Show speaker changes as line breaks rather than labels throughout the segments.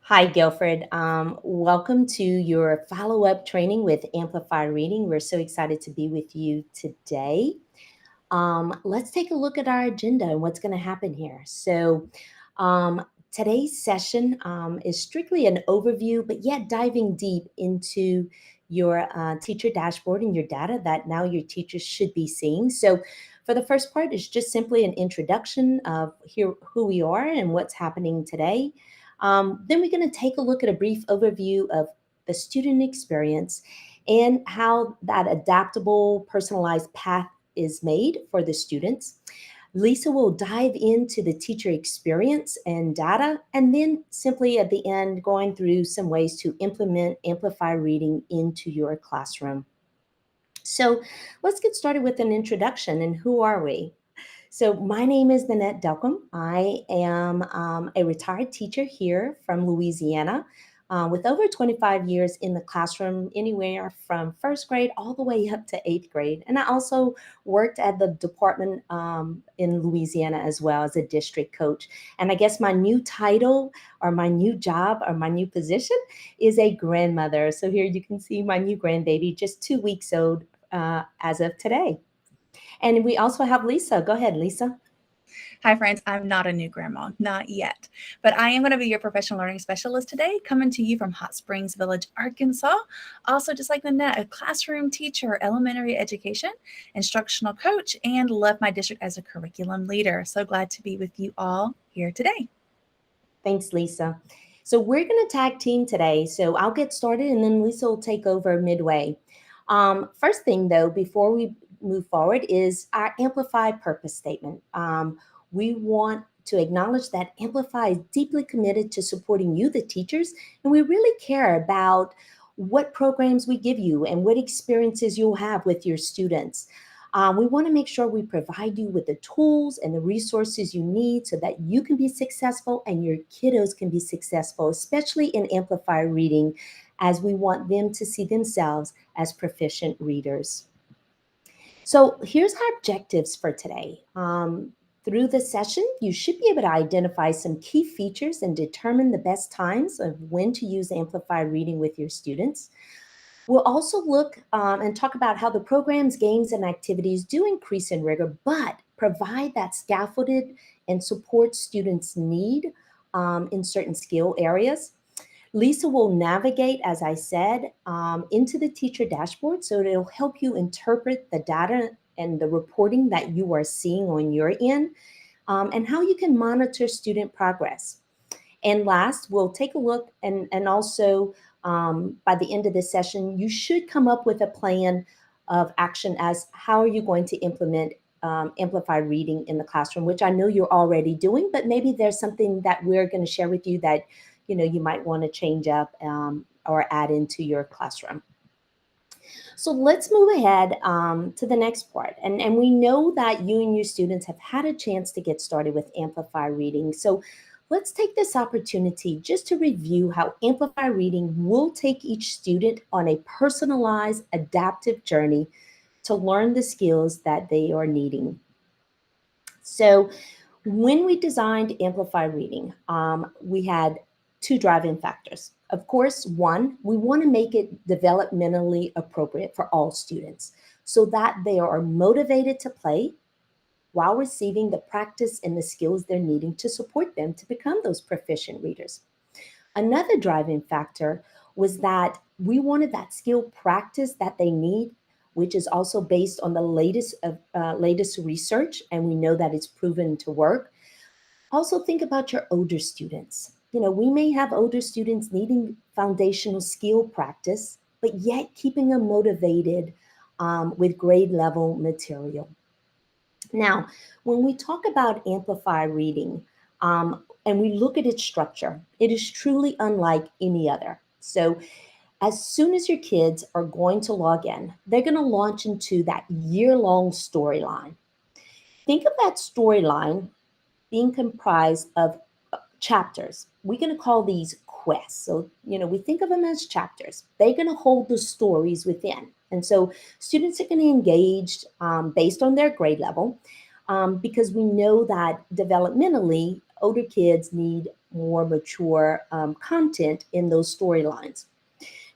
Hi, Guilford. Welcome to your follow up training with Amplify Reading. We're so excited to be with you today. Let's take a look at our agenda and what's going to happen here. Um, Today's session is strictly an overview, but yet diving deep into your teacher dashboard and your data that now your teachers should be seeing. So, for the first part, it's just simply an introduction of here, who we are and what's happening today. Then we're going to take a look at a brief overview of the student experience and how that adaptable, personalized path is made for the students. Lisa will dive into the teacher experience and data, and then simply at the end, going through some ways to implement Amplify Reading into your classroom. So let's get started with an introduction. And who are we? So, my name is Nanette Delcom. I am a retired teacher here from Louisiana with over 25 years in the classroom, anywhere from first grade all the way up to eighth grade. And I also worked at the department in Louisiana as well as a district coach. And I guess my new title or my new job or my new position is a grandmother. So, here you can see my new grandbaby, just 2 weeks old as of today. And we also have Lisa. Go ahead, Lisa.
Hi, friends. I'm not a new grandma, not yet, but I am going to be your professional learning specialist today, coming to you from Hot Springs Village, Arkansas. Also, just like Nanette, a classroom teacher, elementary education, instructional coach, and love my district as a curriculum leader. So glad to be with you all here today.
Thanks, Lisa. So we're going to tag team today. So I'll get started and then Lisa will take over midway. First thing, though, before we move forward, is our Amplify purpose statement. We want to acknowledge that Amplify is deeply committed to supporting you, the teachers, and we really care about what programs we give you and what experiences you'll have with your students. We want to make sure we provide you with the tools and the resources you need so that you can be successful and your kiddos can be successful, especially in Amplify Reading, as we want them to see themselves as proficient readers. So here's our objectives for today. Through the session, you should be able to identify some key features and determine the best times of when to use Amplify Reading with your students. We'll also look and talk about how the programs, games, and activities do increase in rigor, but provide that scaffolded and support students' need in certain skill areas. Lisa will navigate, as I said, into the teacher dashboard so it'll help you interpret the data and the reporting that you are seeing on your end and how you can monitor student progress. And last, we'll take a look and also by the end of this session, you should come up with a plan of action as how are you going to implement Amplify Reading in the classroom, which I know you're already doing, but maybe there's something that we're going to share with you that you might want to change up or add into your classroom. So let's move ahead to the next part. And we know that you and your students have had a chance to get started with Amplify Reading. So let's take this opportunity just to review how Amplify Reading will take each student on a personalized, adaptive journey to learn the skills that they are needing. So when we designed Amplify Reading, we had two driving factors. Of course, one, we want to make it developmentally appropriate for all students so that they are motivated to play while receiving the practice and the skills they're needing to support them to become those proficient readers. Another driving factor was that we wanted that skill practice that they need, which is also based on the latest research, and we know that it's proven to work. Also, think about your older students. We may have older students needing foundational skill practice, but yet keeping them motivated with grade level material. Now, when we talk about Amplify Reading and we look at its structure, it is truly unlike any other. So, as soon as your kids are going to log in, they're going to launch into that year long storyline. Think of that storyline being comprised of chapters. We're going to call these quests. So, we think of them as chapters. They're going to hold the stories within. And so students are going to engage based on their grade level because we know that developmentally, older kids need more mature content in those storylines.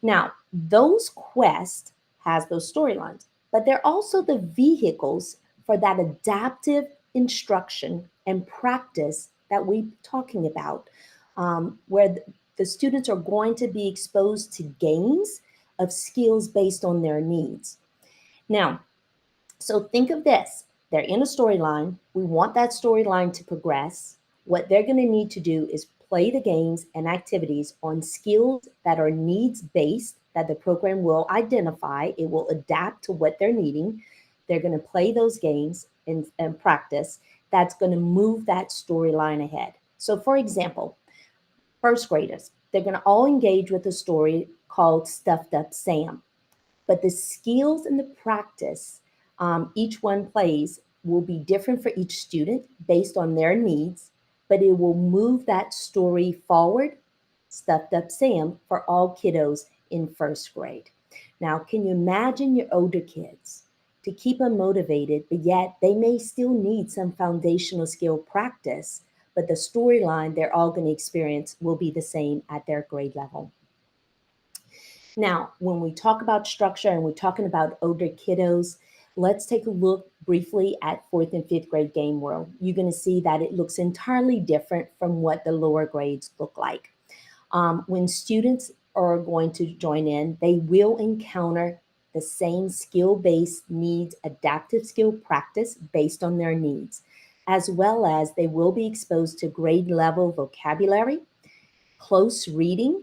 Now, those quests has those storylines, but they're also the vehicles for that adaptive instruction and practice that we're talking about, where the students are going to be exposed to games of skills based on their needs. Now, so think of this. They're in a storyline. We want that storyline to progress. What they're going to need to do is play the games and activities on skills that are needs based, that the program will identify. It will adapt to what they're needing. They're going to play those games and practice. That's going to move that storyline ahead. So, for example, first graders, they're going to all engage with a story called Stuffed Up Sam, but the skills and the practice each one plays will be different for each student based on their needs, but it will move that story forward, Stuffed Up Sam, for all kiddos in first grade. Now, can you imagine your older kids to keep them motivated, but yet they may still need some foundational skill practice, but the storyline they're all going to experience will be the same at their grade level. Now, when we talk about structure and we're talking about older kiddos, let's take a look briefly at fourth and fifth grade game world. You're going to see that it looks entirely different from what the lower grades look like. When students are going to join in, they will encounter the same skill-based needs, adaptive skill practice based on their needs, as well as they will be exposed to grade level vocabulary, close reading,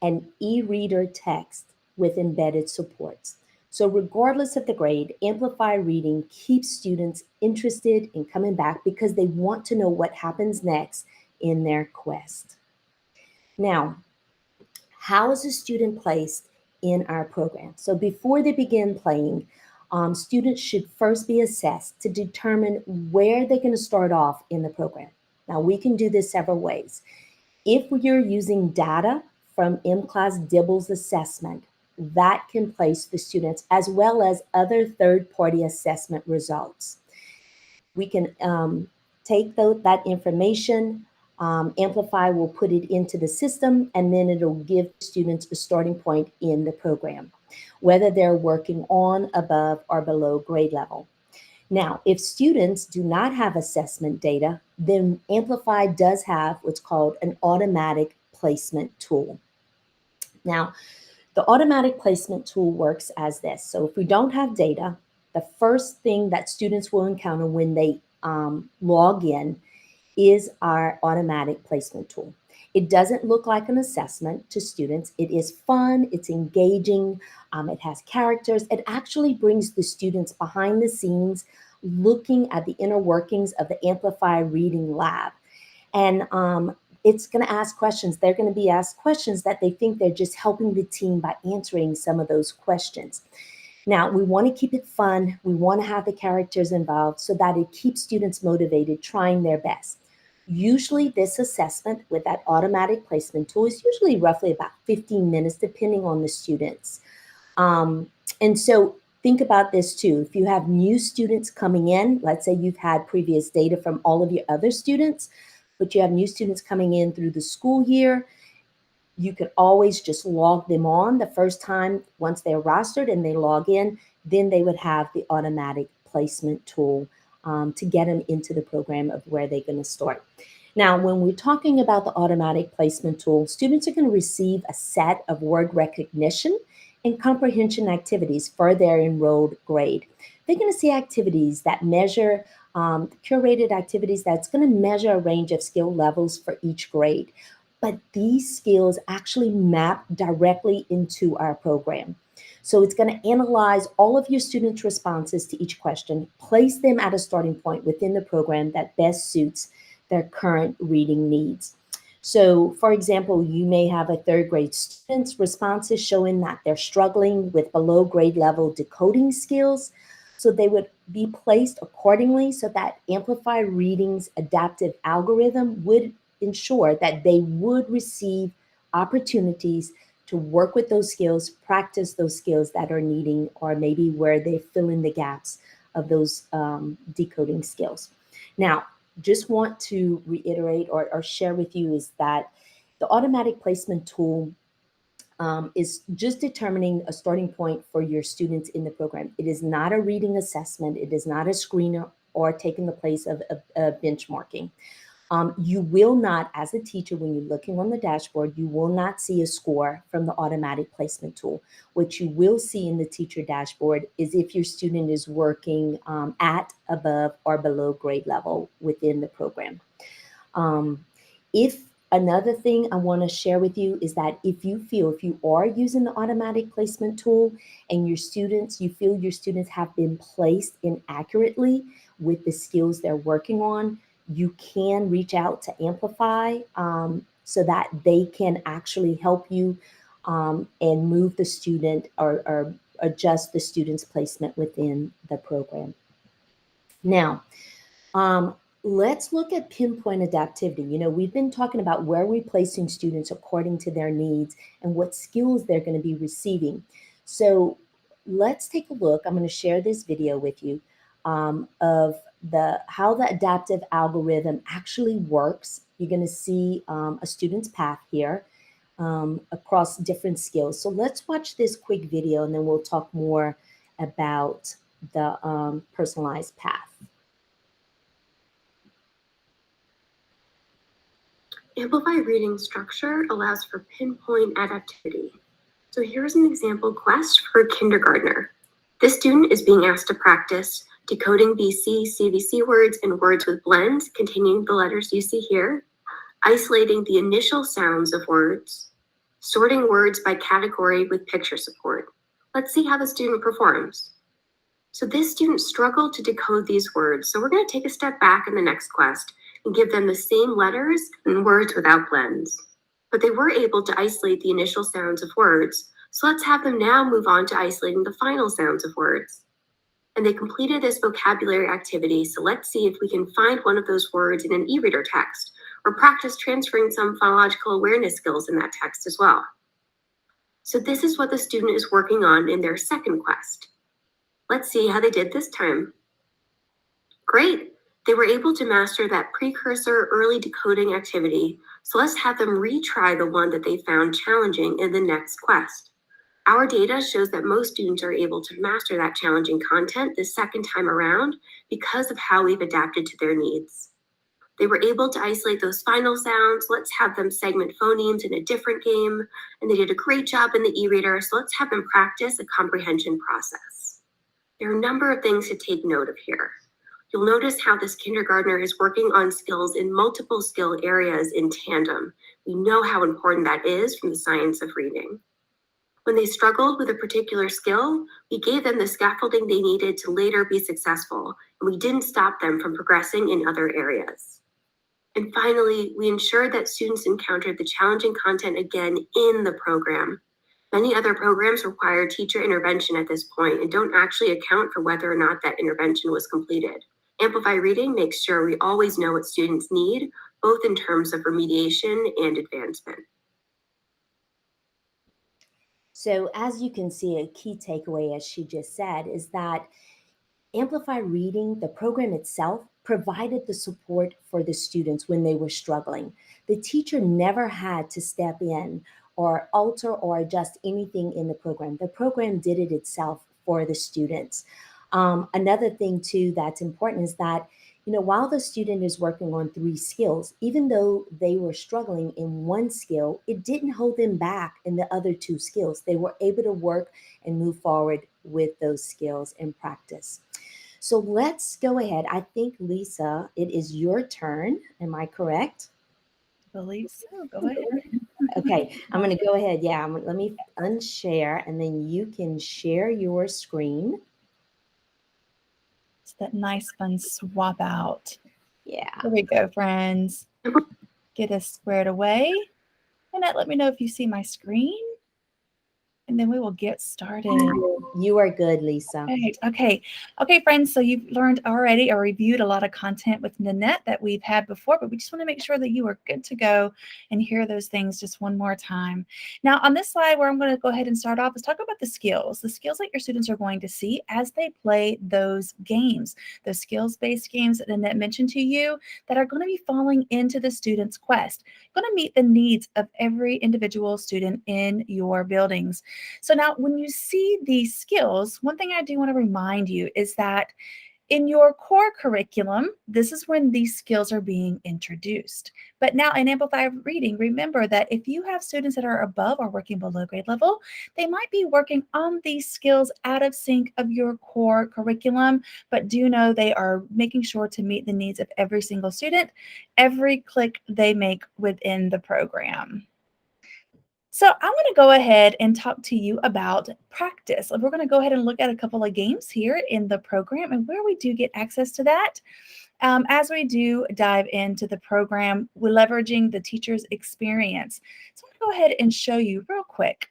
and e-reader text with embedded supports. So regardless of the grade, Amplify Reading keeps students interested in coming back because they want to know what happens next in their quest. Now, how is a student placed in our program? So before they begin playing, students should first be assessed to determine where they're going to start off in the program. Now, we can do this several ways. If you're using data from M-Class Dibble's assessment, that can place the students as well as other third-party assessment results. We can take that information, Amplify will put it into the system, and then it'll give students a starting point in the program, whether they're working on, above, or below grade level. Now, if students do not have assessment data, then Amplify does have what's called an automatic placement tool. Now, the automatic placement tool works as this. So if we don't have data, the first thing that students will encounter when they log in is our automatic placement tool. It doesn't look like an assessment to students. It is fun, it's engaging, it has characters. It actually brings the students behind the scenes looking at the inner workings of the Amplify Reading Lab. And it's going to ask questions. They're going to be asked questions that they think they're just helping the team by answering some of those questions. Now, we want to keep it fun. We want to have the characters involved so that it keeps students motivated, trying their best. Usually this assessment with that automatic placement tool is usually roughly about 15 minutes, depending on the students. And so think about this too. If you have new students coming in, let's say you've had previous data from all of your other students, but you have new students coming in through the school year, you could always just log them on the first time once they're rostered and they log in, then they would have the automatic placement tool to get them into the program of where they're going to start. Now, when we're talking about the automatic placement tool, students are going to receive a set of word recognition and comprehension activities for their enrolled grade. They're going to see activities that measure, curated activities that's going to measure a range of skill levels for each grade. But these skills actually map directly into our program. So it's going to analyze all of your students' responses to each question, place them at a starting point within the program that best suits their current reading needs. So, for example, you may have a third grade student's responses showing that they're struggling with below grade level decoding skills. So they would be placed accordingly so that Amplify Reading's adaptive algorithm would ensure that they would receive opportunities to work with those skills, practice those skills that are needing, or maybe where they fill in the gaps of those decoding skills. Now, just want to reiterate or share with you is that the automatic placement tool is just determining a starting point for your students in the program. It is not a reading assessment. It is not a screener or taking the place of a benchmarking. You will not, as a teacher, when you're looking on the dashboard, you will not see a score from the automatic placement tool. What you will see in the teacher dashboard is if your student is working at, above, or below grade level within the program. If Another thing I want to share with you is that if you are using the automatic placement tool and you feel your students have been placed inaccurately with the skills they're working on, you can reach out to Amplify so that they can actually help you and move the student or adjust the student's placement within the program. Now, um, let's look at pinpoint adaptivity. We've been talking about where we're placing students according to their needs and what skills they're going to be receiving. So let's take a look. I'm going to share this video with you of how the adaptive algorithm actually works. You're going to see a student's path here across different skills. So let's watch this quick video and then we'll talk more about the personalized path.
Amplify reading structure allows for pinpoint adaptivity. So here's an example quest for a kindergartner. This student is being asked to practice decoding BC, CVC words and words with blends containing the letters you see here, isolating the initial sounds of words, sorting words by category with picture support. Let's see how the student performs. So this student struggled to decode these words. So we're going to take a step back in the next quest and give them the same letters and words without blends. But they were able to isolate the initial sounds of words. So let's have them now move on to isolating the final sounds of words. And they completed this vocabulary activity. So let's see if we can find one of those words in an e-reader text or practice transferring some phonological awareness skills in that text as well. So this is what the student is working on in their second quest. Let's see how they did this time. Great. They were able to master that precursor early decoding activity. So let's have them retry the one that they found challenging in the next quest. Our data shows that most students are able to master that challenging content the second time around because of how we've adapted to their needs. They were able to isolate those final sounds. Let's have them segment phonemes in a different game. And they did a great job in the e-reader. So let's have them practice a comprehension process. There are a number of things to take note of here. You'll notice how this kindergartner is working on skills in multiple skill areas in tandem. We know how important that is from the science of reading. When they struggled with a particular skill, we gave them the scaffolding they needed to later be successful, and we didn't stop them from progressing in other areas. And finally, we ensured that students encountered the challenging content again in the program. Many other programs require teacher intervention at this point and don't actually account for whether or not that intervention was completed. Amplify Reading makes sure we always know what students need, both in terms of remediation and advancement.
So as you can see, a key takeaway, as she just said, is that Amplify Reading, the program itself, provided the support for the students when they were struggling. The teacher never had to step in or alter or adjust anything in the program. The program did it itself for the students. Another thing too that's important is that, while the student is working on 3 skills, even though they were struggling in one skill, it didn't hold them back in the other 2 skills. They were able to work and move forward with those skills in practice. So let's go ahead. I think, Lisa, it is your turn. Am I correct?
I believe so. Go ahead.
Okay, I'm going to go ahead. Yeah, let me unshare and then you can share your screen.
It's that nice fun swap out.
Yeah.
There we go, friends. Get us squared away. Annette, let me know if you see my screen. and then we will get started.
You are good, Lisa.
Right. Okay, friends. So you've learned already or reviewed a lot of content with Nanette that we've had before, but we just want to make sure that you are good to go and hear those things just one more time. Now, on this slide, where I'm going to go ahead and start off is talk about the skills that your students are going to see as they play those games, those skills-based games that Nanette mentioned to you that are going to be falling into the student's quest, going to meet the needs of every individual student in your buildings. So now when you see these skills, one thing I do want to remind you is that in your core curriculum, this is when these skills are being introduced. But now in Amplify Reading, remember that if you have students that are above or working below grade level, they might be working on these skills out of sync of your core curriculum, but do know they are making sure to meet the needs of every single student, every click they make within the program. So I'm going to go ahead and talk to you about practice. We're going to go ahead and look at a couple of games here in the program and where we do get access to that. As we do dive into the program, we're leveraging the teacher's experience. So I'm going to go ahead and show you real quick.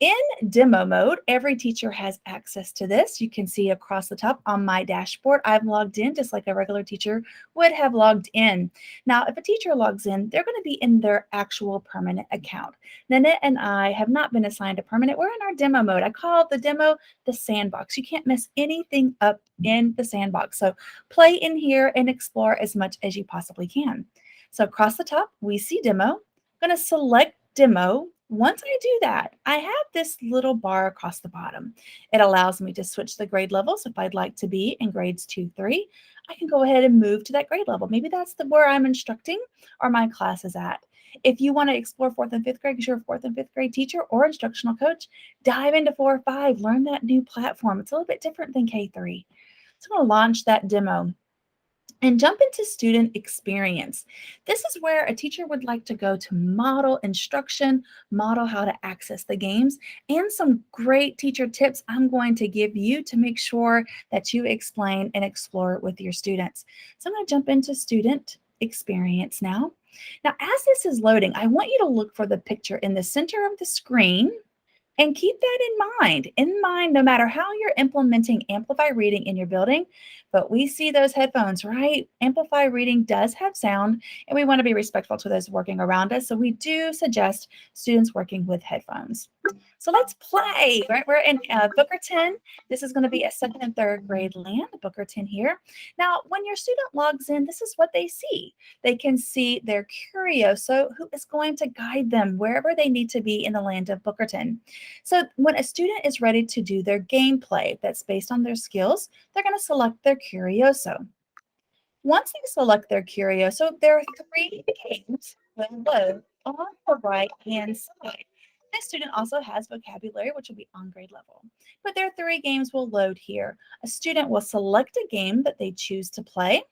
In demo mode, every teacher has access to this. You can see across the top on my dashboard, I've logged in just like a regular teacher would have logged in. Now, if a teacher logs in, they're going to be in their actual permanent account. Nanette and I have not been assigned a permanent. We're in our demo mode. I call the demo the sandbox. You can't mess anything up in the sandbox. So play in here and explore as much as you possibly can. So across the top, we see demo. I'm going to select demo. Once I do that, I have this little bar across the bottom. It allows me to switch the grade levels. If I'd like to be in grades 2, 3, I can go ahead and move to that grade level. Maybe that's where I'm instructing or my class is at. If you want to explore 4th and 5th grade because you're a 4th and 5th grade teacher or instructional coach, dive into 4 or 5, learn that new platform. It's a little bit different than K3. So I'm going to launch that demo and jump into student experience. This is where a teacher would like to go to model instruction, model how to access the games, and some great teacher tips I'm going to give you to make sure that you explain and explore with your students. So I'm going to jump into student experience now. Now, as this is loading, I want you to look for the picture in the center of the screen. And keep that in mind, no matter how you're implementing Amplify Reading in your building. But we see those headphones, right? Amplify Reading does have sound, and we want to be respectful to those working around us. So we do suggest students working with headphones. So let's play, right? We're in Bookerton. This is going to be a 2nd and 3rd grade land, Bookerton here. Now, when your student logs in, this is what they see. They can see their Curioso, who is going to guide them wherever they need to be in the land of Bookerton. So when a student is ready to do their gameplay that's based on their skills, they're going to select their Curioso. Once they select their Curioso, there are 3 games will load on the right-hand side. This student also has vocabulary, which will be on grade level. But there are 3 games will load here. A student will select a game that they choose to play,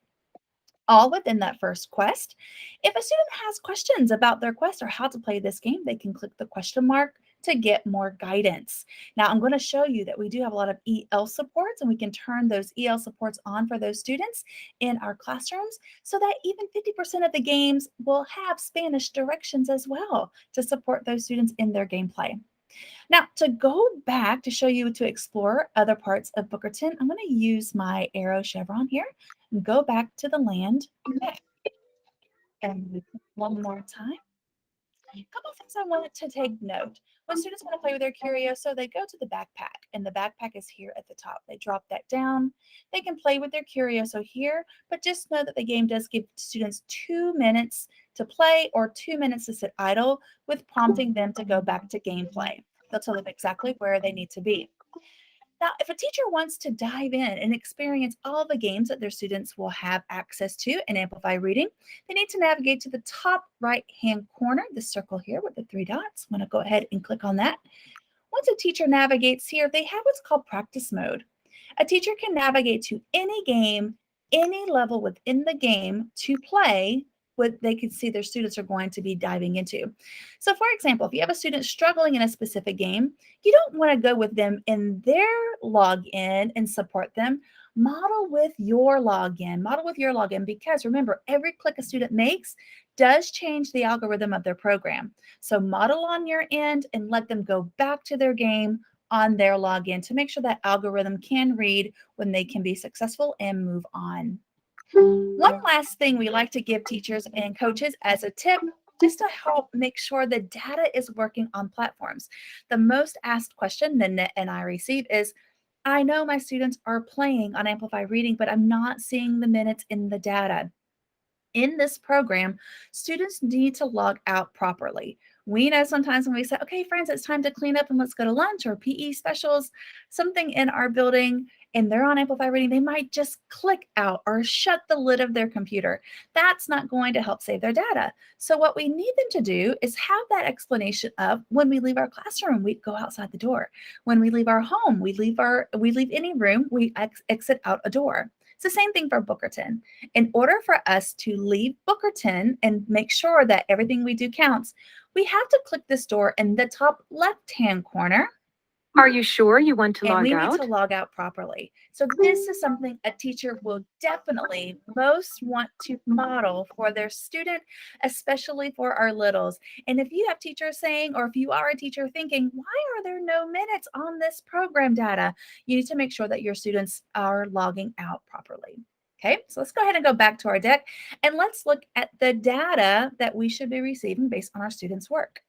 all within that first quest. If a student has questions about their quest or how to play this game, they can click the question mark to get more guidance. Now, I'm going to show you that we do have a lot of EL supports, and we can turn those EL supports on for those students in our classrooms so that even 50% of the games will have Spanish directions as well to support those students in their gameplay. Now, to go back to show you to explore other parts of Bookerton, I'm going to use my arrow chevron here and go back to the land map. And one more time. A couple of things I wanted to take note. When students want to play with their Curioso, they go to the backpack, and the backpack is here at the top. They drop that down. They can play with their Curioso here, but just know that the game does give students 2 minutes to play or 2 minutes to sit idle, with prompting them to go back to gameplay. They'll tell them exactly where they need to be. Now, if a teacher wants to dive in and experience all the games that their students will have access to in Amplify Reading, they need to navigate to the top right-hand corner, the circle here with the 3 dots. I'm going to go ahead and click on that. Once a teacher navigates here, they have what's called practice mode. A teacher can navigate to any game, any level within the game to play what they can see their students are going to be diving into. So for example, if you have a student struggling in a specific game, you don't want to go with them in their login and support them. Model with your login, because remember, every click a student makes does change the algorithm of their program. So model on your end and let them go back to their game on their login to make sure that algorithm can read when they can be successful and move on. One last thing we like to give teachers and coaches as a tip, just to help make sure the data is working on platforms. The most asked question Nanette and I receive is, I know my students are playing on Amplify Reading, but I'm not seeing the minutes in the data. In this program, students need to log out properly. We know sometimes when we say, okay, friends, it's time to clean up and let's go to lunch or PE specials, something in our building, and they're on Amplify Reading, they might just click out or shut the lid of their computer. That's not going to help save their data. So what we need them to do is have that explanation of when we leave our classroom, we go outside the door. When we leave our home, we leave any room, we exit out a door. It's the same thing for Bookerton. In order for us to leave Bookerton and make sure that everything we do counts, we have to click this door in the top left-hand corner.
Are you sure you want to log out?
And we need to log out properly. So this is something a teacher will definitely most want to model for their student, especially for our littles. And if you have teachers saying, or if you are a teacher thinking, why are there no minutes on this program data? You need to make sure that your students are logging out properly. Okay, so let's go ahead and go back to our deck and let's look at the data that we should be receiving based on our students' work.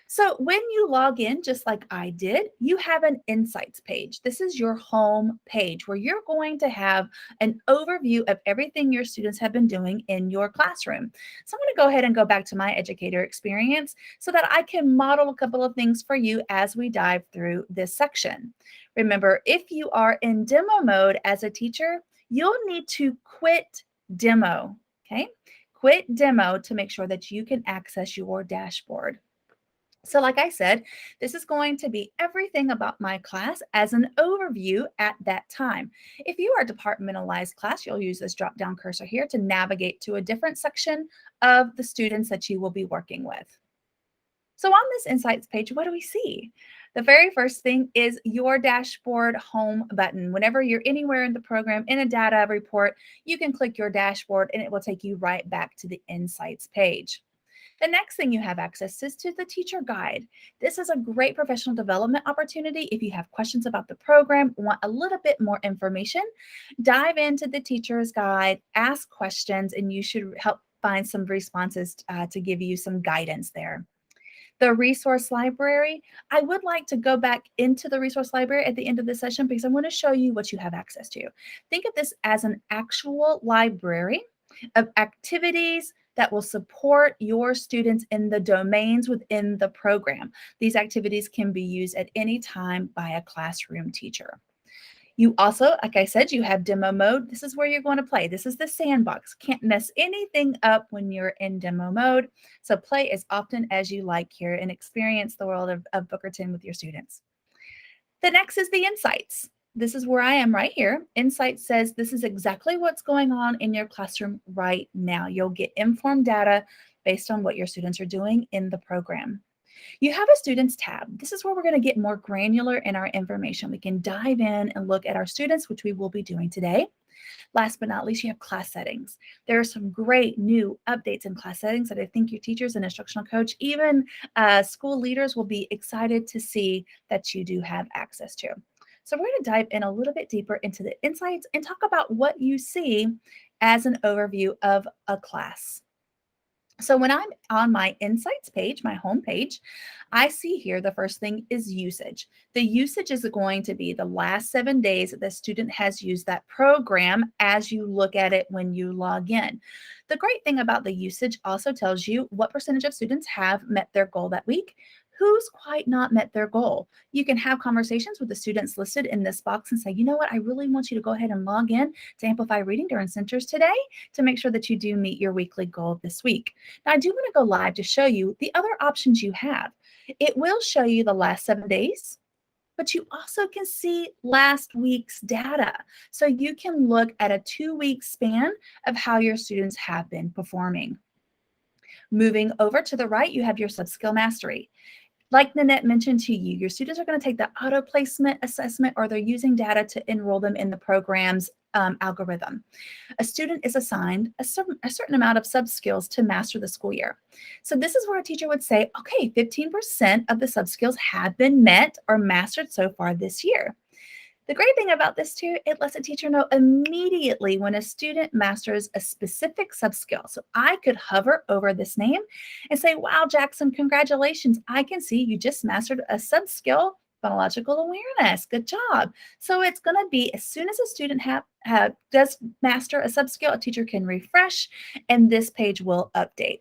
So when you log in, just like I did, you have an Insights page. This is your home page where you're going to have an overview of everything your students have been doing in your classroom. So I'm going to go ahead and go back to my educator experience so that I can model a couple of things for you as we dive through this section. Remember, if you are in demo mode as a teacher, you'll need to quit demo, okay? Quit demo to make sure that you can access your dashboard. So like I said, this is going to be everything about my class as an overview at that time. If you are a departmentalized class, you'll use this drop-down cursor here to navigate to a different section of the students that you will be working with. So on this Insights page, what do we see? The very first thing is your dashboard home button. Whenever you're anywhere in the program, in a data report, you can click your dashboard and it will take you right back to the Insights page. The next thing you have access is to the teacher guide. This is a great professional development opportunity. If you have questions about the program, want a little bit more information, dive into the teacher's guide, ask questions, and you should help find some responses to give you some guidance there. The resource library, I would like to go back into the resource library at the end of the session because I want to show you what you have access to. Think of this as an actual library of activities that will support your students in the domains within the program. These activities can be used at any time by a classroom teacher. You also, like I said, you have demo mode. This is where you're going to play. This is the sandbox. Can't mess anything up when you're in demo mode. So play as often as you like here and experience the world of Bookerton with your students. The next is the Insights. This is where I am right here. Insights says this is exactly what's going on in your classroom right now. You'll get informed data based on what your students are doing in the program. You have a Students tab. This is where we're going to get more granular in our information. We can dive in and look at our students, which we will be doing today. Last but not least, you have class settings. There are some great new updates in class settings that I think your teachers and instructional coach, even school leaders, will be excited to see that you do have access to. So we're going to dive in a little bit deeper into the Insights and talk about what you see as an overview of a class. So when I'm on my Insights page, my home page, I see here the first thing is usage. The usage is going to be the last 7 days that the student has used that program as you look at it when you log in. The great thing about the usage also tells you what percentage of students have met their goal that week, who's quite not met their goal. You can have conversations with the students listed in this box and say, you know what, I really want you to go ahead and log in to Amplify Reading during centers today to make sure that you do meet your weekly goal this week. Now, I do want to go live to show you the other options you have. It will show you the last 7 days, but you also can see last week's data. So you can look at a 2-week span of how your students have been performing. Moving over to the right, you have your sub-skill mastery. Like Nanette mentioned to you, your students are going to take the auto placement assessment or they're using data to enroll them in the programs algorithm. A student is assigned a certain amount of sub-skills to master the school year. So this is where a teacher would say, okay, 15% of the sub-skills have been met or mastered so far this year. The great thing about this too, it lets a teacher know immediately when a student masters a specific sub-skill. So I could hover over this name and say, wow, Jackson, congratulations. I can see you just mastered a sub-skill, phonological awareness. Good job. So it's going to be as soon as a student does master a sub-skill, a teacher can refresh and this page will update.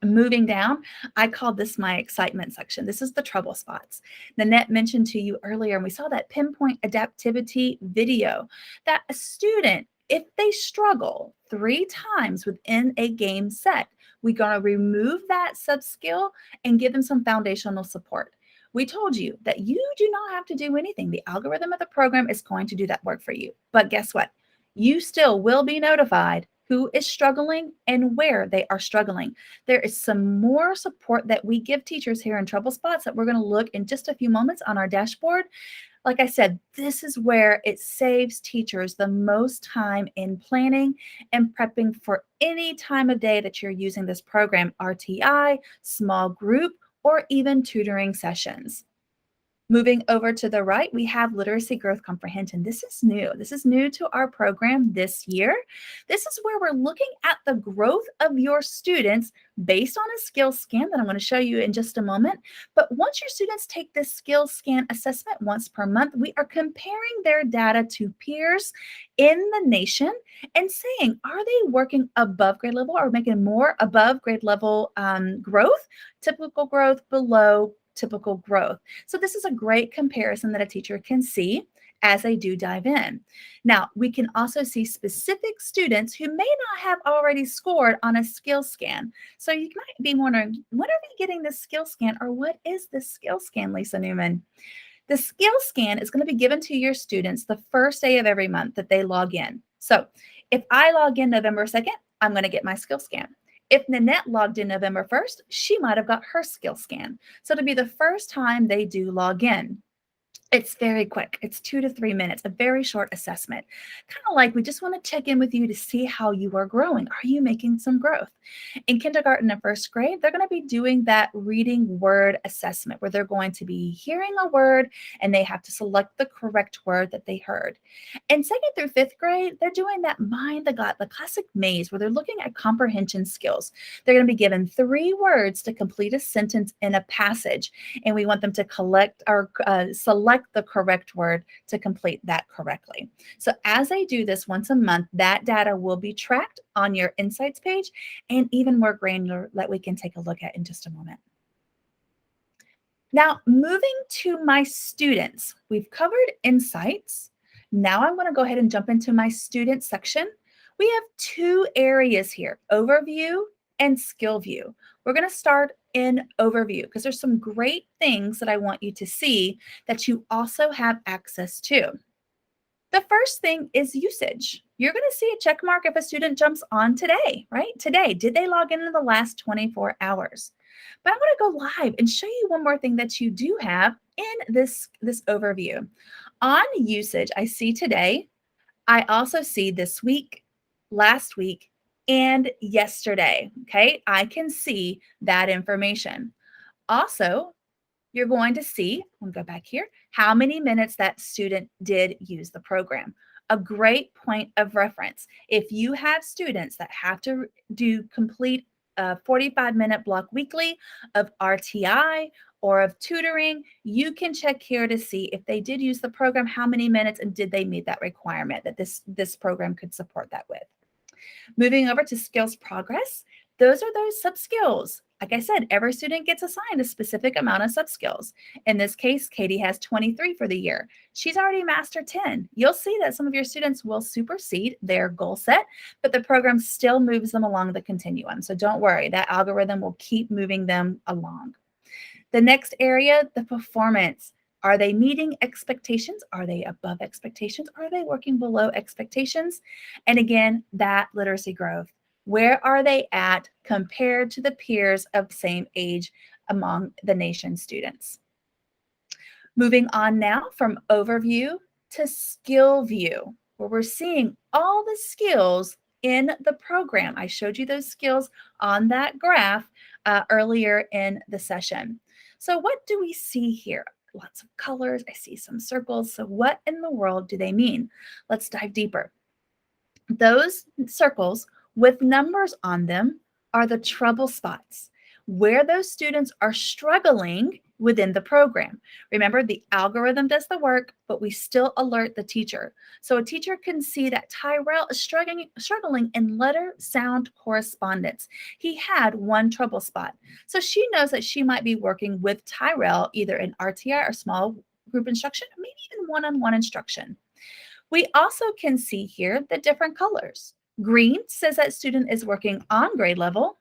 Moving down, I called this my excitement section. This is the trouble spots. Nanette mentioned to you earlier, and we saw that pinpoint adaptivity video, that a student, if they struggle 3 times within a game set, we're going to remove that sub-skill and give them some foundational support. We told you that you do not have to do anything. The algorithm of the program is going to do that work for you. But guess what? You still will be notified who is struggling and where they are struggling. There is some more support that we give teachers here in Trouble Spots that we're going to look in just a few moments on our dashboard. Like I said, this is where it saves teachers the most time in planning and prepping for any time of day that you're using this program, RTI, small group, or even tutoring sessions. Moving over to the right, we have literacy growth comprehension. This is new. This is new to our program this year. This is where we're looking at the growth of your students based on a skill scan that I'm going to show you in just a moment. But once your students take this skill scan assessment once per month, we are comparing their data to peers in the nation and saying, are they working above grade level or making more above grade level growth, typical growth, below typical growth. So this is a great comparison that a teacher can see as they do dive in. Now, we can also see specific students who may not have already scored on a skill scan. So you might be wondering, when are we getting this skill scan, or what is this skill scan, Lisa Newman? The skill scan is going to be given to your students the first day of every month that they log in. So if I log in November 2nd, I'm going to get my skill scan. If Nanette logged in November 1st, she might have got her skill scan. So it'll be the first time they do log in. It's very quick. It's 2 to 3 minutes, a very short assessment. Kind of like we just want to check in with you to see how you are growing. Are you making some growth? In kindergarten and first grade, they're going to be doing that reading word assessment where they're going to be hearing a word and they have to select the correct word that they heard. In second through fifth grade, they're doing that the classic maze where they're looking at comprehension skills. They're going to be given 3 words to complete a sentence in a passage, and we want them to collect or select the correct word to complete that correctly. So as I do this once a month, that data will be tracked on your insights page and even more granular that we can take a look at in just a moment. Now, moving to my students, we've covered insights. Now I'm going to go ahead and jump into my student section. We have 2 areas here, overview and skill view. We're going to start in overview because there's some great things that I want you to see that you also have access to. The first thing is usage. You're going to see a check mark if a student jumps on today, right? Today, did they log in the last 24 hours? But I'm going to go live and show you one more thing that you do have in this overview. On usage, I see today. I also see this week, last week, and yesterday, okay? I can see that information. Also, you're going to see, I'll go back here, how many minutes that student did use the program. A great point of reference. If you have students that have to complete a 45-minute block weekly of RTI or of tutoring, you can check here to see if they did use the program, how many minutes, and did they meet that requirement that this program could support that with. Moving over to skills progress, those are those sub-skills. Like I said, every student gets assigned a specific amount of sub-skills. In this case, Katie has 23 for the year. She's already mastered 10. You'll see that some of your students will supersede their goal set, but the program still moves them along the continuum. So don't worry, that algorithm will keep moving them along. The next area, the performance. Are they meeting expectations? Are they above expectations? Are they working below expectations? And again, that literacy growth. Where are they at compared to the peers of the same age among the nation's students? Moving on now from overview to skill view. where we're seeing all the skills in the program. I showed you those skills on that graph earlier in the session. So what do we see here? Lots of colors. I see some circles. So what in the world do they mean? Let's dive deeper. Those circles with numbers on them are the trouble spots, where those students are struggling within the program. Remember, the algorithm does the work, but we still alert the teacher. So a teacher can see that Tyrell is struggling in letter sound correspondence. He had one trouble spot. So she knows that she might be working with Tyrell either in RTI or small group instruction, or maybe even one-on-one instruction. We also can see here the different colors. Green says that student is working on grade level.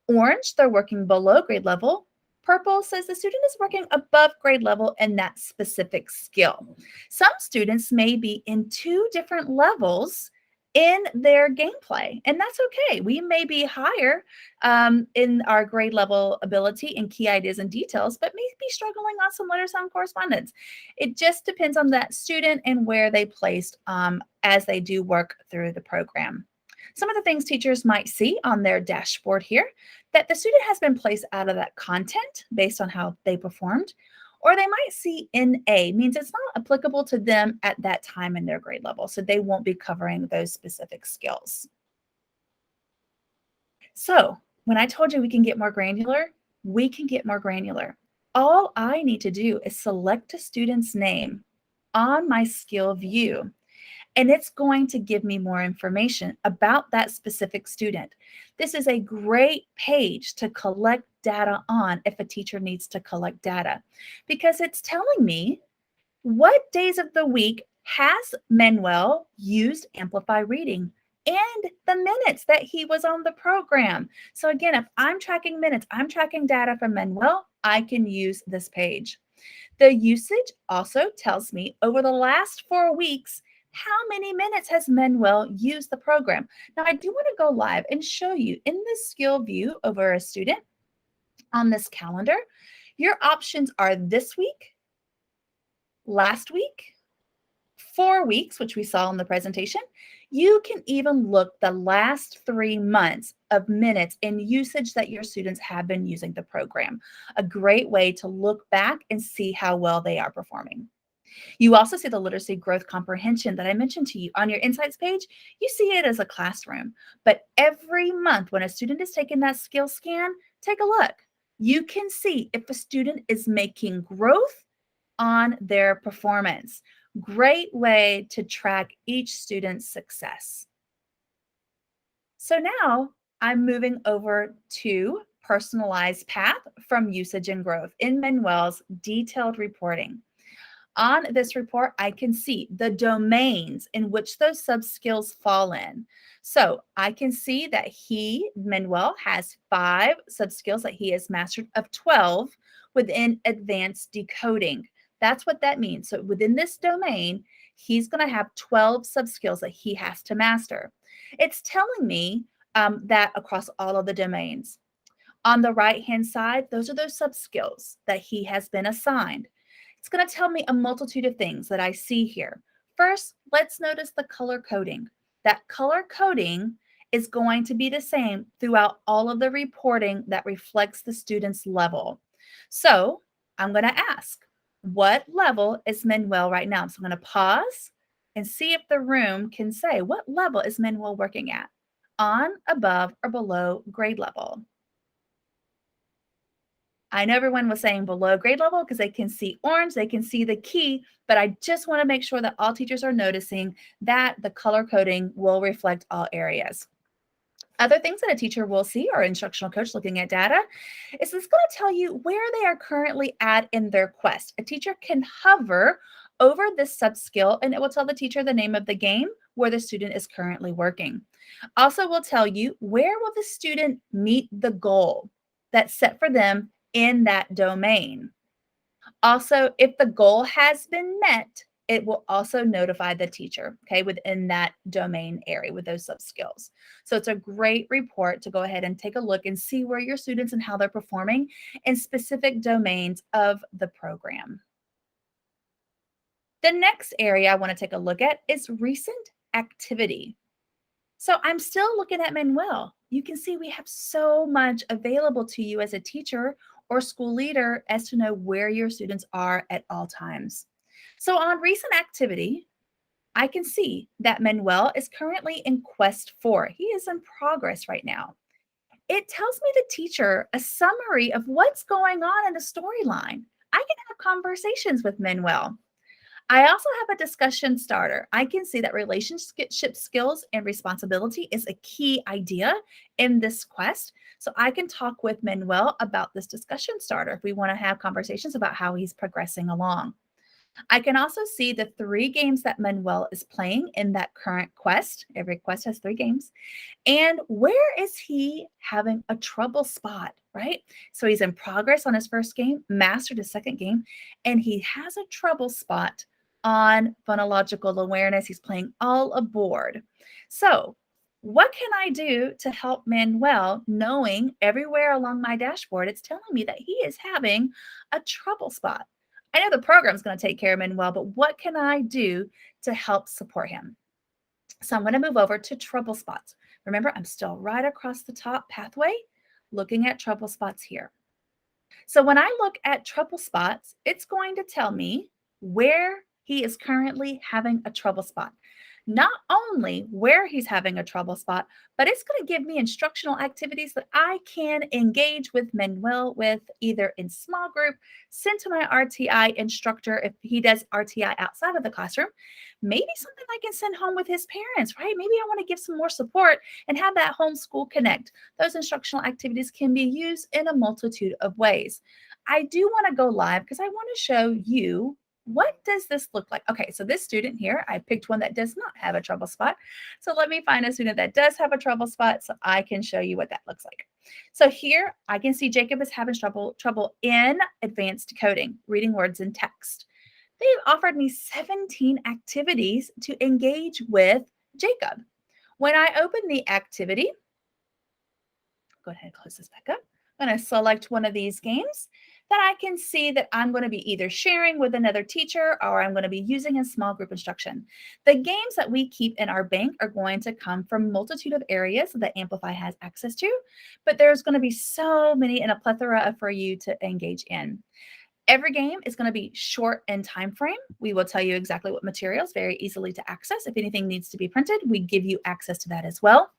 Orange, they're working below grade level. Purple says the student is working above grade level in that specific skill. Some students may be in two different levels in their gameplay, and that's okay. We may be higher in our grade level ability in key ideas and details, but may be struggling on some letter sound correspondence. It just depends on that student and where they placed as they do work through the program. Some of the things teachers might see on their dashboard here, that the student has been placed out of that content based on how they performed, or they might see NA, means it's not applicable to them at that time in their grade level, so they won't be covering those specific skills. So when I told you we can get more granular, we can get more granular. All I need to do is select a student's name on my skill view, and it's going to give me more information about that specific student. This is a great page to collect data on if a teacher needs to collect data, because it's telling me what days of the week has Manuel used Amplify Reading and the minutes that he was on the program. So again, if I'm tracking minutes, I'm tracking data from Manuel, I can use this page. The usage also tells me over the last 4 weeks, how many minutes has Manuel used the program? Now, I do want to go live and show you in the skill view over a student on this calendar. Your options are this week, last week, 4 weeks, which we saw in the presentation. You can even look the last 3 months of minutes and usage that your students have been using the program. A great way to look back and see how well they are performing. You also see the literacy growth comprehension that I mentioned to you on your insights page. You see it as a classroom, but every month when a student is taking that skill scan, take a look. You can see if a student is making growth on their performance. Great way to track each student's success. So now I'm moving over to personalized path from usage and growth in Manuel's detailed reporting. On this report, I can see the domains in which those sub-skills fall in. So I can see that Manuel, has 5 sub-skills that he has mastered of 12 within advanced decoding. That's what that means. So within this domain, he's going to have 12 sub-skills that he has to master. It's telling me that across all of the domains. On the right-hand side, those are those sub-skills that he has been assigned. It's going to tell me a multitude of things that I see here. First, let's notice the color coding. That color coding is going to be the same throughout all of the reporting that reflects the student's level. So I'm going to ask, what level is Manuel right now? So I'm going to pause and see if the room can say, what level is Manuel working at? On, above, or below grade level? I know everyone was saying below grade level because they can see orange, they can see the key, but I just want to make sure that all teachers are noticing that the color coding will reflect all areas. Other things that a teacher will see, or instructional coach looking at data, is it's going to tell you where they are currently at in their quest. A teacher can hover over this sub-skill and it will tell the teacher the name of the game where the student is currently working. Also will tell you where will the student meet the goal that's set for them in that domain. Also, if the goal has been met, it will also notify the teacher, okay, within that domain area with those sub-skills. So it's a great report to go ahead and take a look and see where your students and how they're performing in specific domains of the program. The next area I want to take a look at is recent activity. So I'm still looking at Manuel. You can see we have so much available to you as a teacher or school leader as to know where your students are at all times. So on recent activity, I can see that Manuel is currently in quest 4. He is in progress right now. It tells me, the teacher, a summary of what's going on in the storyline. I can have conversations with Manuel. I also have a discussion starter. I can see that relationship skills and responsibility is a key idea in this quest. So I can talk with Manuel about this discussion starter if we want to have conversations about how he's progressing along. I can also see the 3 games that Manuel is playing in that current quest. Every quest has 3 games. And where is he having a trouble spot, right? So he's in progress on his first game, mastered his second game, and he has a trouble spot on phonological awareness. He's playing all aboard. So what can I do to help Manuel, knowing everywhere along my dashboard, it's telling me that he is having a trouble spot? I know the program's going to take care of Manuel, but what can I do to help support him? So I'm going to move over to trouble spots. Remember, I'm still right across the top pathway, looking at trouble spots here. So when I look at trouble spots, it's going to tell me where he is currently having a trouble spot. Not only where he's having a trouble spot, but it's going to give me instructional activities that I can engage with Manuel with, either in small group, send to my RTI instructor if he does RTI outside of the classroom, maybe something I can send home with his parents, right? Maybe I want to give some more support and have that homeschool connect. Those instructional activities can be used in a multitude of ways. I do want to go live because I want to show you, what does this look like? Okay, so this student here, I picked one that does not have a trouble spot. So let me find a student that does have a trouble spot so I can show you what that looks like. So here I can see Jacob is having trouble in advanced decoding, reading words in text. They've offered me 17 activities to engage with Jacob. When I open the activity, go ahead and close this back up. I'm going to select one of these games that I can see that I'm going to be either sharing with another teacher or I'm going to be using in small group instruction. The games that we keep in our bank are going to come from a multitude of areas that Amplify has access to, but there's going to be so many and a plethora for you to engage in. Every game is going to be short in time frame. We will tell you exactly what materials, very easily to access. If anything needs to be printed, we give you access to that as well.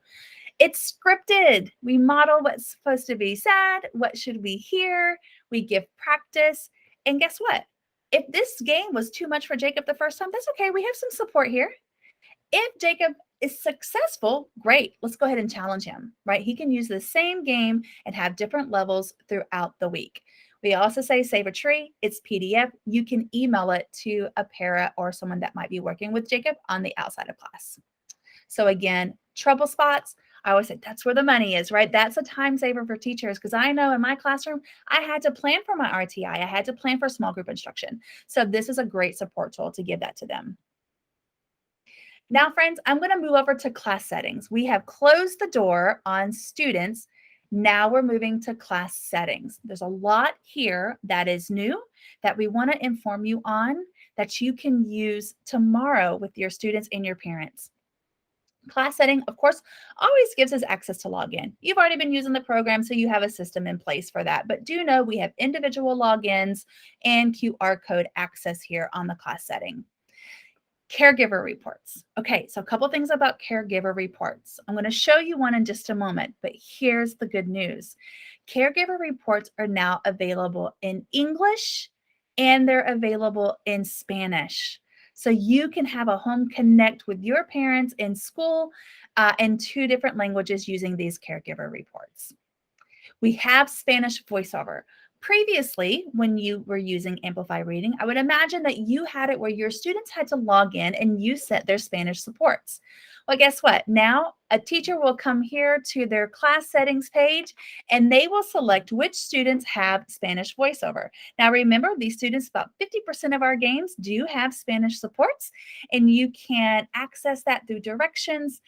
It's scripted. We model what's supposed to be said, what should we hear, we give practice. And guess what? If this game was too much for Jacob the first time, that's okay. We have some support here. If Jacob is successful, great. Let's go ahead and challenge him, right? He can use the same game and have different levels throughout the week. We also say save a tree. It's PDF. You can email it to a para or someone that might be working with Jacob on the outside of class. So again, trouble spots, I always say that's where the money is, right? That's a time saver for teachers, because I know in my classroom, I had to plan for my RTI. I had to plan for small group instruction. So this is a great support tool to give that to them. Now, friends, I'm going to move over to class settings. We have closed the door on students. Now we're moving to class settings. There's a lot here that is new that we want to inform you on that you can use tomorrow with your students and your parents. Class setting, of course, always gives us access to log in. You've already been using the program, so you have a system in place for that. But do know we have individual logins and QR code access here on the class setting. Caregiver reports. Okay, so a couple things about caregiver reports. I'm going to show you one in just a moment, but here's the good news. Caregiver reports are now available in English and they're available in Spanish. So you can have a home connect with your parents in school in 2 different languages using these caregiver reports. We have Spanish voiceover. Previously, when you were using Amplify Reading, I would imagine that you had it where your students had to log in and you set their Spanish supports. Well, guess what? Now a teacher will come here to their class settings page and they will select which students have Spanish voiceover. Now remember, these students, about 50% of our games do have Spanish supports, and you can access that through directions.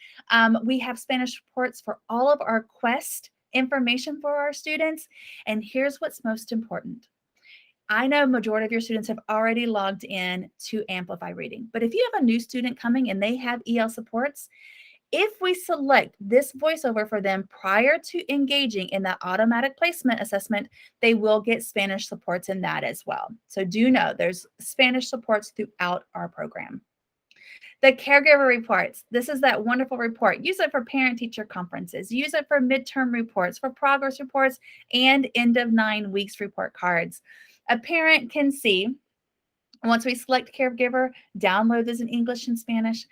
We have Spanish supports for all of our quest information for our students. And here's what's most important. I know a majority of your students have already logged in to Amplify Reading, but if you have a new student coming and they have EL supports, if we select this voiceover for them prior to engaging in that automatic placement assessment, they will get Spanish supports in that as well. So do know there's Spanish supports throughout our program. The caregiver reports. This is that wonderful report. Use it for parent-teacher conferences. Use it for midterm reports, for progress reports, and end of 9 weeks report cards. A parent can see, once we select caregiver, download this in English and Spanish,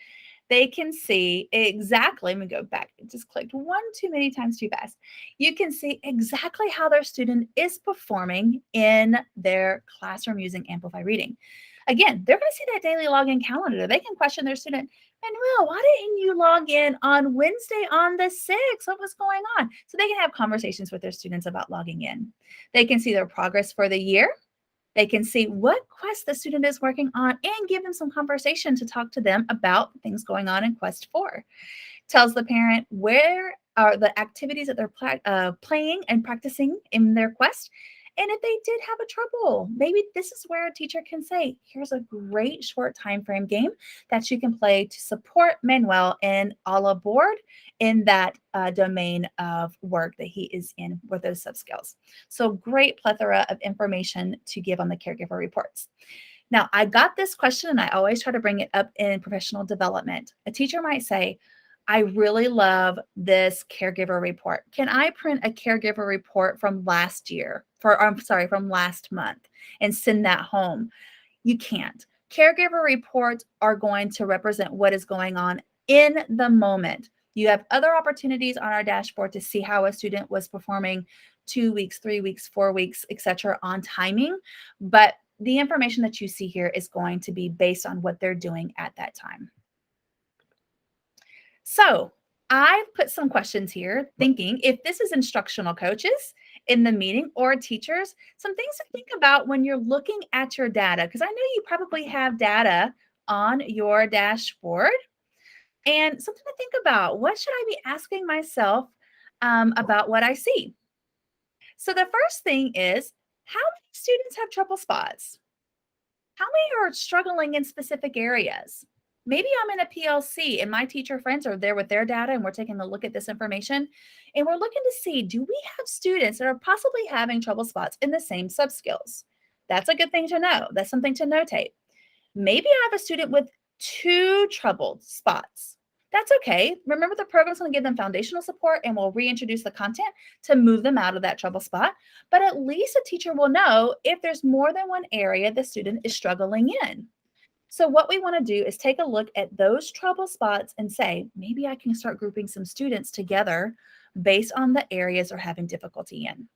they can see exactly, let me go back, I just clicked one too many times too fast. You can see exactly how their student is performing in their classroom using Amplify Reading. Again, they're going to see that daily login calendar. They can question their student, Manuel, why didn't you log in on Wednesday on the 6th? What was going on? So they can have conversations with their students about logging in. They can see their progress for the year. They can see what quest the student is working on and give them some conversation to talk to them about things going on in quest 4. Tells the parent where are the activities that they're playing and practicing in their quest. And if they did have a trouble, maybe this is where a teacher can say, here's a great short time frame game that you can play to support Manuel in all aboard in that domain of work that he is in with those subskills. So great plethora of information to give on the caregiver reports. Now, I got this question and I always try to bring it up in professional development. A teacher might say, I really love this caregiver report. Can I print a caregiver report from last year, from last month and send that home? You can't. Caregiver reports are going to represent what is going on in the moment. You have other opportunities on our dashboard to see how a student was performing 2 weeks, 3 weeks, 4 weeks, etc. on timing, but the information that you see here is going to be based on what they're doing at that time. So I've put some questions here thinking if this is instructional coaches in the meeting or teachers, some things to think about when you're looking at your data, because I know you probably have data on your dashboard and something to think about. What should I be asking myself about what I see? So the first thing is, how many students have trouble spots? How many are struggling in specific areas? Maybe I'm in a PLC and my teacher friends are there with their data and we're taking a look at this information and we're looking to see, do we have students that are possibly having trouble spots in the same subskills? That's a good thing to know. That's something to notate. Maybe I have a student with 2 troubled spots. That's okay. Remember, the program's going to give them foundational support and we'll reintroduce the content to move them out of that trouble spot. But at least a teacher will know if there's more than one area the student is struggling in. So what we want to do is take a look at those trouble spots and say, maybe I can start grouping some students together based on the areas they're having difficulty in.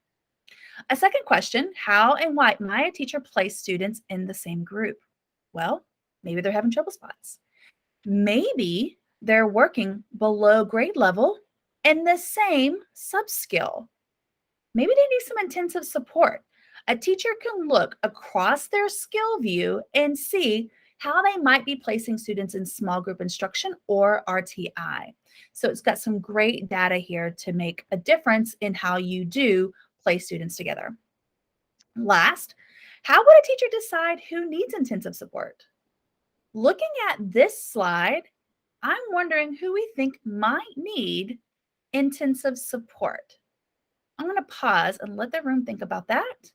A second question, how and why might a teacher place students in the same group? Well, maybe they're having trouble spots. Maybe they're working below grade level in the same subskill. Maybe they need some intensive support. A teacher can look across their skill view and see how they might be placing students in small group instruction or RTI. So it's got some great data here to make a difference in how you do place students together. Last, how would a teacher decide who needs intensive support? Looking at this slide, I'm wondering who we think might need intensive support. I'm going to pause and let the room think about that.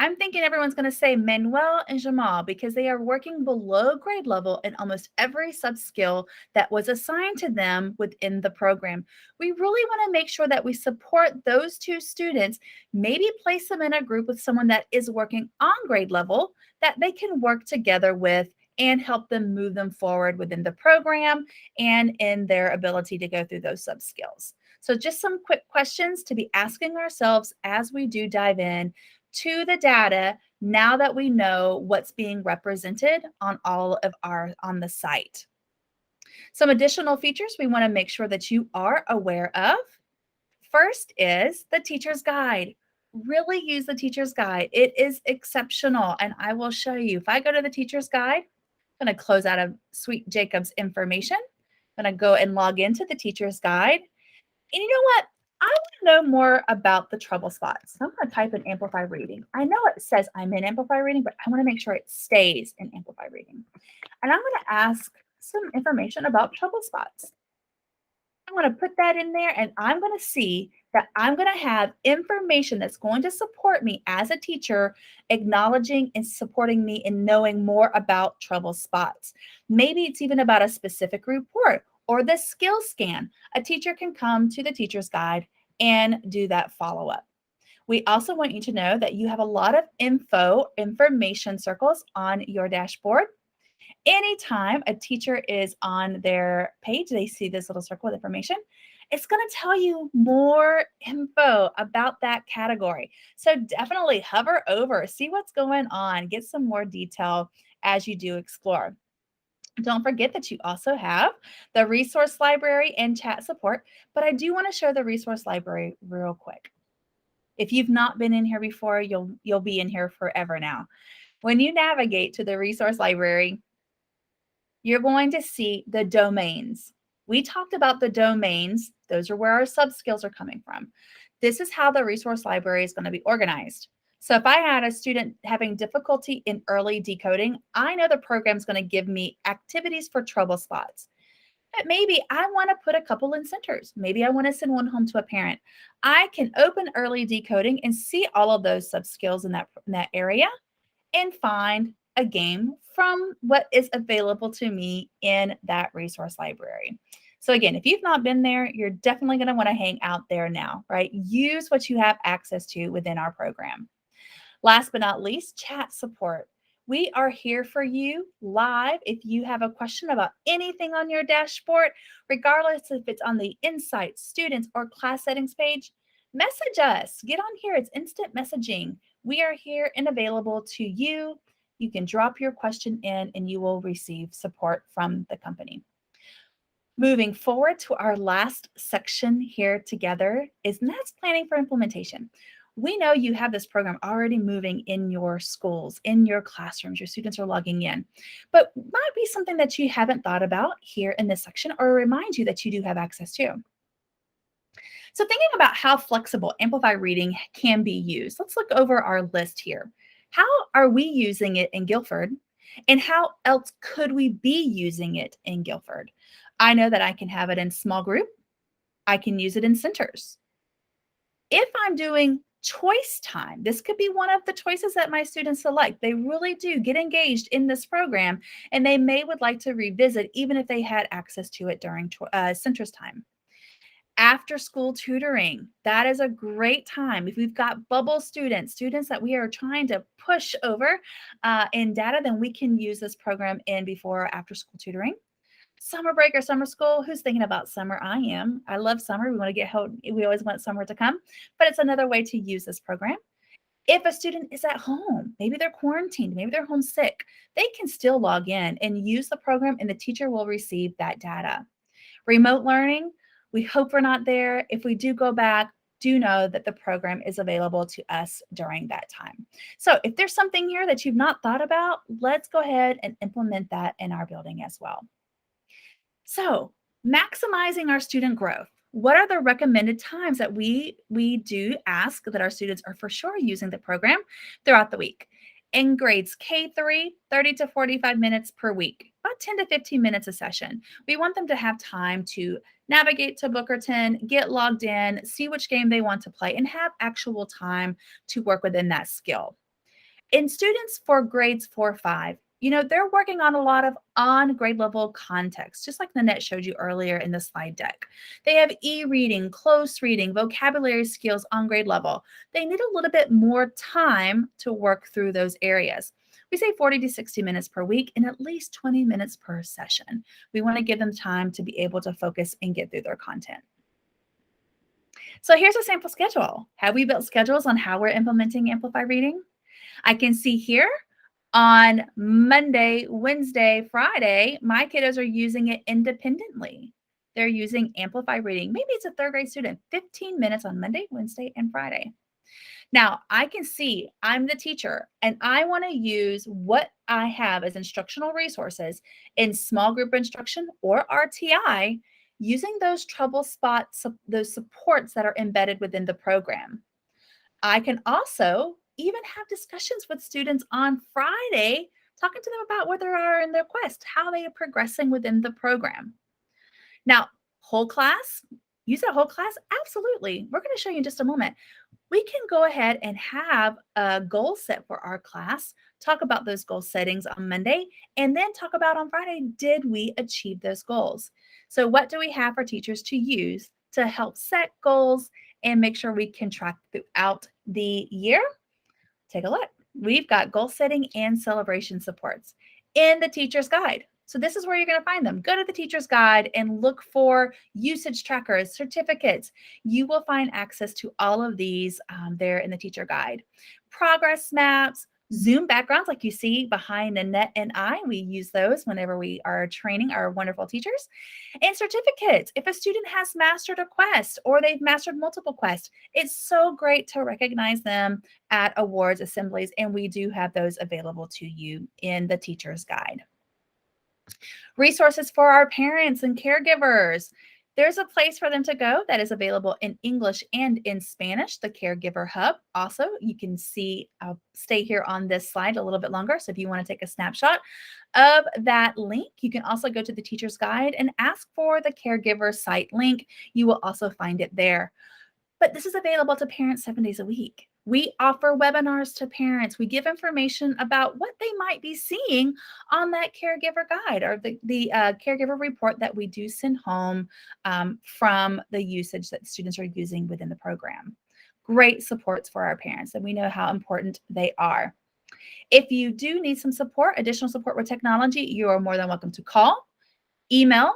I'm thinking everyone's going to say Manuel and Jamal because they are working below grade level in almost every subskill that was assigned to them within the program. We really want to make sure that we support those 2 students, maybe place them in a group with someone that is working on grade level that they can work together with and help them move them forward within the program and in their ability to go through those subskills. So just some quick questions to be asking ourselves as we do dive in to the data now that we know what's being represented on on the site. Some additional features we want to make sure that you are aware of. First is the teacher's guide. Really use the teacher's guide. It is exceptional, and I will show you. If I go to the teacher's guide, I'm going to close out of Sweet Jacob's information. I'm going to go and log into the teacher's guide. And you know what? I want to know more about the trouble spots. So I'm going to type in Amplify Reading. I know it says I'm in Amplify Reading, but I want to make sure it stays in Amplify Reading. And I'm going to ask some information about trouble spots. I'm going to put that in there, and I'm going to see that I'm going to have information that's going to support me as a teacher, acknowledging and supporting me in knowing more about trouble spots. Maybe it's even about a specific report or the skill scan. A teacher can come to the teacher's guide and do that follow-up. We also want you to know that you have a lot of information circles on your dashboard. Anytime a teacher is on their page, they see this little circle with information, it's going to tell you more info about that category. So definitely hover over, see what's going on, get some more detail as you do explore. Don't forget that you also have the resource library and chat support, but I do want to show the resource library real quick. If you've not been in here before, you'll be in here forever now. When you navigate to the resource library, you're going to see the domains. We talked about the domains. Those are where our sub-skills are coming from. This is how the resource library is going to be organized. So if I had a student having difficulty in early decoding, I know the program is going to give me activities for trouble spots. But maybe I want to put a couple in centers. Maybe I want to send one home to a parent. I can open early decoding and see all of those sub-skills in that area and find a game from what is available to me in that resource library. So again, if you've not been there, you're definitely going to want to hang out there now, right? Use what you have access to within our program. Last but not least, chat support. We are here for you live. If you have a question about anything on your dashboard, regardless if it's on the Insights, Students, or Class Settings page, message us. Get on here. It's instant messaging. We are here and available to you. You can drop your question in and you will receive support from the company. Moving forward to our last section here together and that's planning for implementation. We know you have this program already moving in your schools, in your classrooms, your students are logging in, but might be something that you haven't thought about here in this section or remind you that you do have access to. So thinking about how flexible Amplify Reading can be used, let's look over our list here. How are we using it in Guilford? And how else could we be using it in Guilford? I know that I can have it in small group. I can use it in centers. If I'm doing choice time, this could be one of the choices that my students select. They really do get engaged in this program and they would like to revisit even if they had access to it during centers time. After school tutoring, that is a great time. If we've got bubble students that we are trying to push over in data, then we can use this program in before or after school tutoring. Summer break or summer school, who's thinking about summer? I am. I love summer. We want to get home. We always want summer to come, but it's another way to use this program. If a student is at home, maybe they're quarantined, maybe they're homesick, they can still log in and use the program and the teacher will receive that data. Remote learning, we hope we're not there. If we do go back, do know that the program is available to us during that time. So if there's something here that you've not thought about, let's go ahead and implement that in our building as well. So maximizing our student growth. What are the recommended times that we do ask that our students are for sure using the program throughout the week? In grades K3, 30 to 45 minutes per week, about 10 to 15 minutes a session. We want them to have time to navigate to Bookerton, get logged in, see which game they want to play, and have actual time to work within that skill. In students for grades 4-5, they're working on a lot of on grade level context, just like Nanette showed you earlier in the slide deck. They have e-reading, close reading, vocabulary skills on grade level. They need a little bit more time to work through those areas. We say 40 to 60 minutes per week and at least 20 minutes per session. We want to give them time to be able to focus and get through their content. So here's a sample schedule. Have we built schedules on how we're implementing Amplify Reading? I can see here on Monday, Wednesday, Friday, my kiddos are using it independently. They're using Amplify Reading. Maybe it's a third grade student, 15 minutes on Monday, Wednesday, and Friday. Now, I can see I'm the teacher and I want to use what I have as instructional resources in small group instruction or RTI using those trouble spots, those supports that are embedded within the program. I can also even have discussions with students on Friday, talking to them about where they are in their quest, how they are progressing within the program. Now, whole class, use that whole class? Absolutely. We're going to show you in just a moment. We can go ahead and have a goal set for our class, talk about those goal settings on Monday, and then talk about on Friday, did we achieve those goals? So what do we have for teachers to use to help set goals and make sure we can track throughout the year? Take a look. We've got goal setting and celebration supports in the teacher's guide. So this is where you're going to find them. Go to the teacher's guide and look for usage trackers, certificates. You will find access to all of these there in the teacher guide. Progress maps, Zoom backgrounds like you see behind Annette and I. We use those whenever we are training our wonderful teachers. And certificates. If a student has mastered a quest or they've mastered multiple quests, it's so great to recognize them at awards assemblies, and we do have those available to you in the teacher's guide. Resources for our parents and caregivers. There's a place for them to go that is available in English and in Spanish, the Caregiver Hub. Also, you can see, I'll stay here on this slide a little bit longer. So if you want to take a snapshot of that link, you can also go to the teacher's guide and ask for the caregiver site link. You will also find it there. But this is available to parents 7 days a week. We offer webinars to parents. We give information about what they might be seeing on that caregiver guide or the caregiver report that we do send home from the usage that students are using within the program. Great supports for our parents, and we know how important they are. If you do need some support, additional support with technology, you are more than welcome to call, email,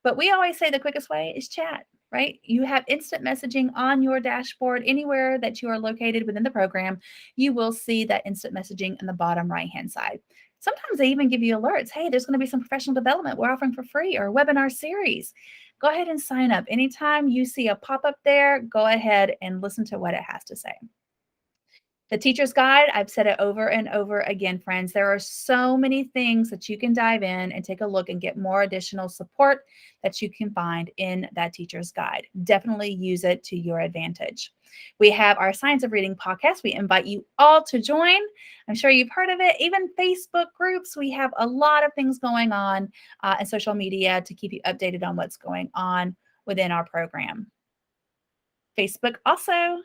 but we always say the quickest way is chat. Right? You have instant messaging on your dashboard anywhere that you are located within the program. You will see that instant messaging in the bottom right-hand side. Sometimes they even give you alerts. Hey, there's going to be some professional development we're offering for free or a webinar series. Go ahead and sign up. Anytime you see a pop-up there, go ahead and listen to what it has to say. The teacher's guide, I've said it over and over again, friends. There are so many things that you can dive in and take a look and get more additional support that you can find in that teacher's guide. Definitely use it to your advantage. We have our Science of Reading podcast. We invite you all to join. I'm sure you've heard of it. Even Facebook groups. We have a lot of things going on and social media to keep you updated on what's going on within our program. Facebook also.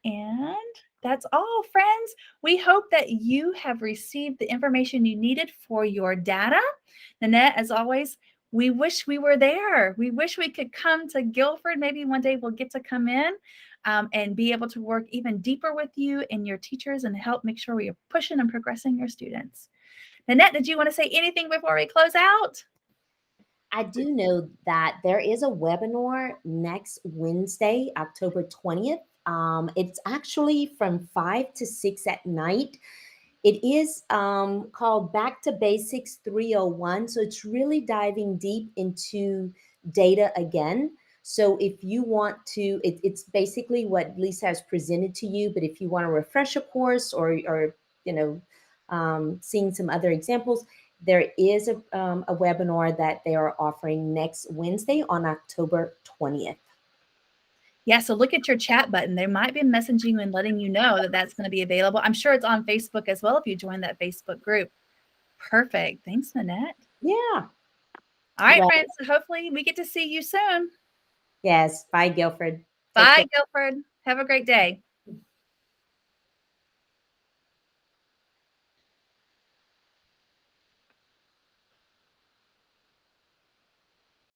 And that's all, friends. We hope that you have received the information you needed for your data. Nanette, as always, we wish we were there. We wish we could come to Guilford. Maybe one day we'll get to come in and be able to work even deeper with you and your teachers and help make sure we are pushing and progressing your students. Nanette, did you want to say anything before we close out?
I do know that there is a webinar next Wednesday, October 20th. It's actually from 5 to 6 at night. It is called Back to Basics 301. So it's really diving deep into data again. So if you want to, it's basically what Lisa has presented to you. But if you want to refresh a course or you know, seeing some other examples, there is a webinar that they are offering next Wednesday on October 20th.
Yeah, so look at your chat button. They might be messaging you and letting you know that that's going to be available. I'm sure it's on Facebook as well if you join that Facebook group. Perfect. Thanks, Nanette.
Yeah.
All right,
Well,
friends. So hopefully we get to see you soon.
yes. Bye, Guilford. Take
Bye,
care.
Guilford. Have a great day.